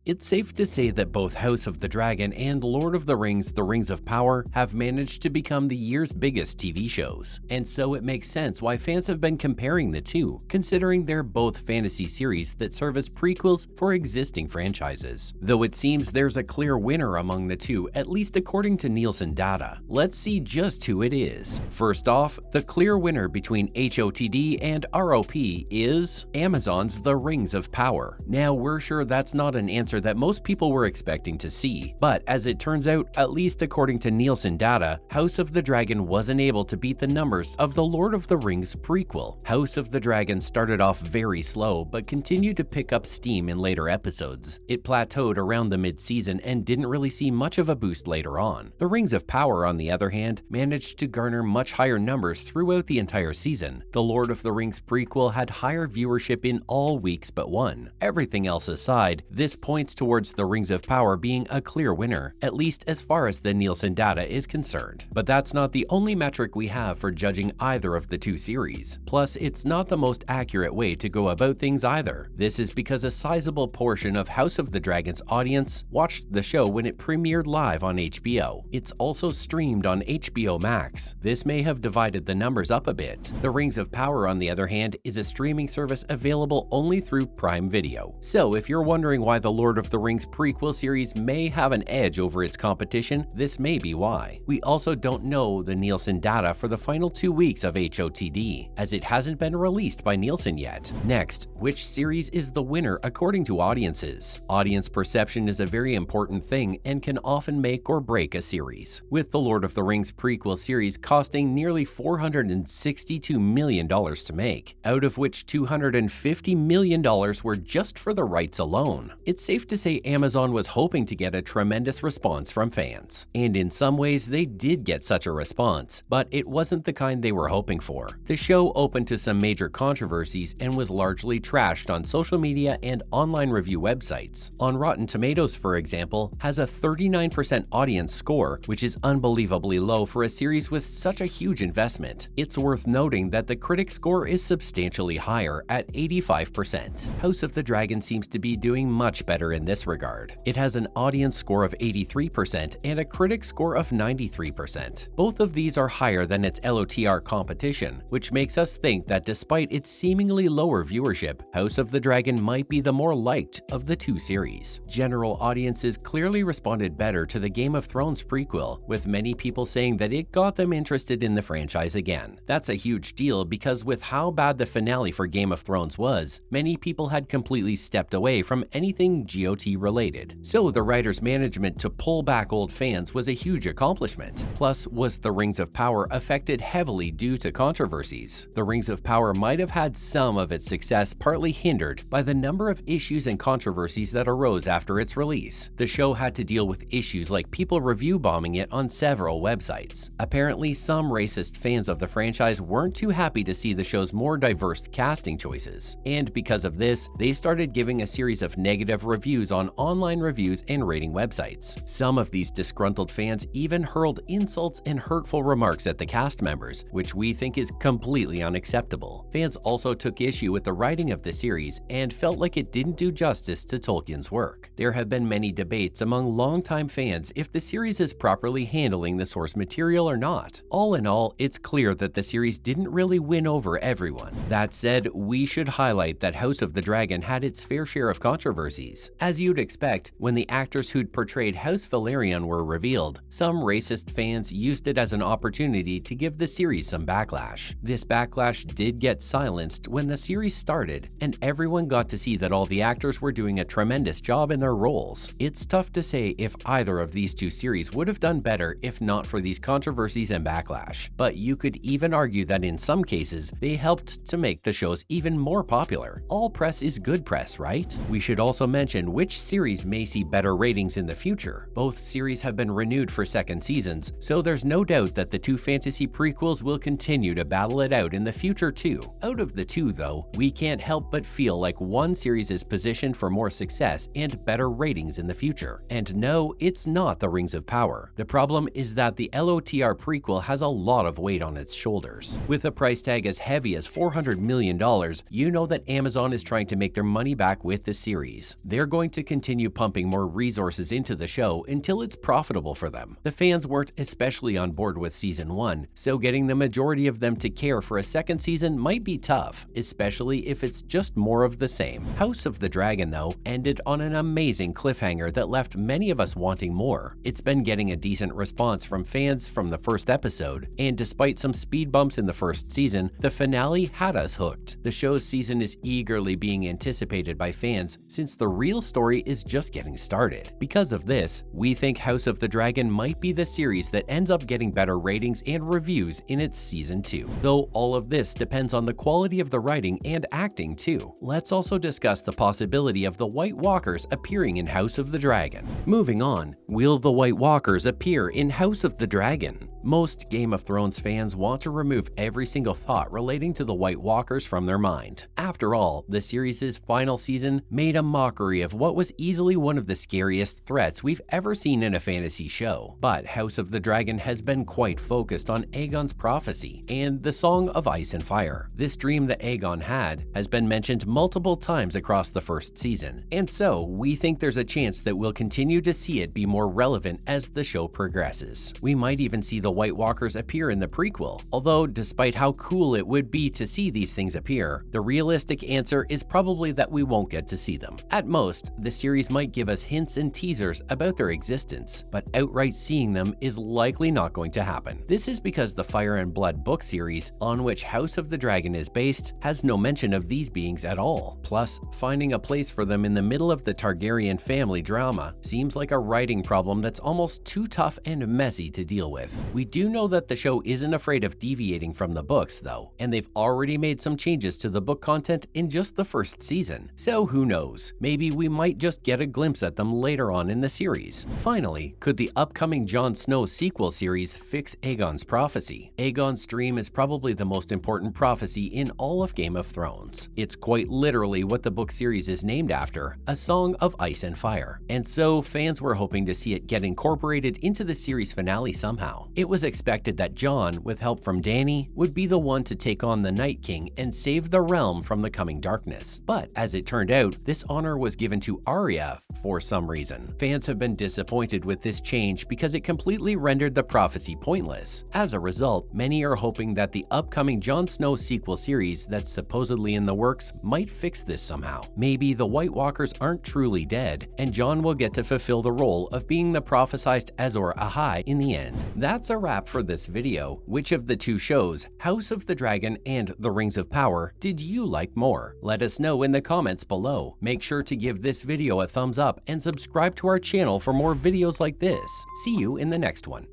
It's safe to say that both House of the Dragon and Lord of the Rings: The Rings of Power have managed to become the year's biggest TV shows, and so it makes sense why fans have been comparing the two, considering they're both fantasy series that serve as prequels for existing franchises. Though it seems there's a clear winner among the two, at least according to Nielsen data. Let's see just who it is. First off, the clear winner between HotD and RoP is Amazon's The Rings of Power. Now, we're sure that's not an answer that most people were expecting to see, but as it turns out, at least according to Nielsen data, House of the Dragon wasn't able to beat the numbers of the Lord of the Rings prequel. House of the Dragon started off very slow, but continued to pick up steam in later episodes. It plateaued around the mid-season and didn't really see much of a boost later on. The Rings of Power, on the other hand, managed to garner much higher numbers throughout the entire season. The Lord of the Rings prequel had higher viewership in all weeks but one. Everything else aside, this points towards the Rings of Power being a clear winner, at least as far as the Nielsen data is concerned. But that's not the only metric we have for judging either of the two series. Plus, it's not the most accurate way to go about things either. This is because a sizable portion of House of the Dragon's audience watched the show when it premiered live on HBO. It's also streamed on HBO Max. This may have divided the numbers up a bit. The Rings of Power, on the other hand, is a streaming service available only through Prime Video. So if you're wondering why the Lord of the Rings prequel series may have an edge over its competition, this may be why. We also don't know the Nielsen data for the final 2 weeks of HotD, as it hasn't been released by Nielsen yet. Next, which series is the winner according to audiences? Audience perception is a very important thing and can often make or break a series, with the Lord of the Rings prequel series costing nearly $462 million to make, out of which $250 million were just for the rights alone. It's safe to say Amazon was hoping to get a tremendous response from fans. And in some ways, they did get such a response, but it wasn't the kind they were hoping for. The show opened to some major controversies and was largely trashed on social media and online review websites. On Rotten Tomatoes, for example, has a 39% audience score, which is unbelievably low for a series with such a huge investment. It's worth noting that the critic score is substantially higher at 85%. House of the Dragon seems to be doing much better in this regard. It has an audience score of 83% and a critic score of 93%. Both of these are higher than its LOTR competition, which makes us think that despite its seemingly lower viewership, House of the Dragon might be the more liked of the two series. General audiences clearly responded better to the Game of Thrones prequel, with many people saying that it got them interested in the franchise again. That's a huge deal because with how bad the finale for Game of Thrones was, many people had completely stepped away from anything GOT related. So the writer's management to pull back old fans was a huge accomplishment. Plus, was the Rings of Power affected heavily due to controversies? The Rings of Power might have had some of its success partly hindered by the number of issues and controversies that arose after its release. The show had to deal with issues like people review bombing it on several websites. Apparently, some racist fans of the franchise weren't too happy to see the show's more diverse casting choices. And because of this, they started giving a series of negative reviews on online reviews and rating websites. Some of these disgruntled fans even hurled insults and hurtful remarks at the cast members, which we think is completely unacceptable. Fans also took issue with the writing of the series and felt like it didn't do justice to Tolkien's work. There have been many debates among longtime fans if the series is properly handling the source material or not. All in all, it's clear that the series didn't really win over everyone. That said, we should highlight that House of the Dragon had its fair share of controversies. As you'd expect, when the actors who'd portrayed House Valerian were revealed, some racist fans used it as an opportunity to give the series some backlash. This backlash did get silenced when the series started, and everyone got to see that all the actors were doing a tremendous job in their roles. It's tough to say if either of these two series would have done better if not for these controversies and backlash, but you could even argue that in some cases, they helped to make the shows even more popular. All press is good press, right? We should also mention which series may see better ratings in the future. Both series have been renewed for second seasons, so there's no doubt that the two fantasy prequels will continue to battle it out in the future too. Out of the two though, we can't help but feel like one series is positioned for more success and better ratings in the future. And no, it's not the Rings of Power. The problem is that the LOTR prequel has a lot of weight on its shoulders. With a price tag as heavy as $400 million, you know that Amazon is trying to make their money back with the series. They're going to continue pumping more resources into the show until it's profitable for them. The fans weren't especially on board with season 1, so getting the majority of them to care for a second season might be tough, especially if it's just more of the same. House of the Dragon, though, ended on an amazing cliffhanger that left many of us wanting more. It's been getting a decent response from fans from the first episode, and despite some speed bumps in the first season, the finale had us hooked. The show's season is eagerly being anticipated by fans since the real story is just getting started. Because of this, we think House of the Dragon might be the series that ends up getting better ratings and reviews in its season 2. Though all of this depends on the quality of the writing and acting too. Let's also discuss the possibility of the White Walkers appearing in House of the Dragon. Moving on, will the White Walkers appear in House of the Dragon? Most Game of Thrones fans want to remove every single thought relating to the White Walkers from their mind. After all, the series' final season made a mockery of what was easily one of the scariest threats we've ever seen in a fantasy show. But House of the Dragon has been quite focused on Aegon's prophecy and the Song of Ice and Fire. This dream that Aegon had has been mentioned multiple times across the first season, and so we think there's a chance that we'll continue to see it be more relevant as the show progresses. We might even see the White Walkers appear in the prequel, although despite how cool it would be to see these things appear, the realistic answer is probably that we won't get to see them. At most, the series might give us hints and teasers about their existence, but outright seeing them is likely not going to happen. This is because the Fire and Blood book series, on which House of the Dragon is based, has no mention of these beings at all. Plus, finding a place for them in the middle of the Targaryen family drama seems like a writing problem that's almost too tough and messy to deal with. We do know that the show isn't afraid of deviating from the books, though, and they've already made some changes to the book content in just the first season. So who knows? Maybe we might just get a glimpse at them later on in the series. Finally, could the upcoming Jon Snow sequel series fix Aegon's prophecy? Aegon's dream is probably the most important prophecy in all of Game of Thrones. It's quite literally what the book series is named after, a Song of Ice and Fire. And so fans were hoping to see it get incorporated into the series finale somehow. It was expected that Jon, with help from Dany, would be the one to take on the Night King and save the realm from the coming darkness. But as it turned out, this honor was given to Arya for some reason. Fans have been disappointed with this change because it completely rendered the prophecy pointless. As a result, many are hoping that the upcoming Jon Snow sequel series that's supposedly in the works might fix this somehow. Maybe the White Walkers aren't truly dead, and Jon will get to fulfill the role of being the prophesized Azor Ahai in the end. That's a wrap for this video. Which of the two shows, House of the Dragon and The Rings of Power, did you like more? Let us know in the comments below. Make sure to give this video a thumbs up and subscribe to our channel for more videos like this. See you in the next one.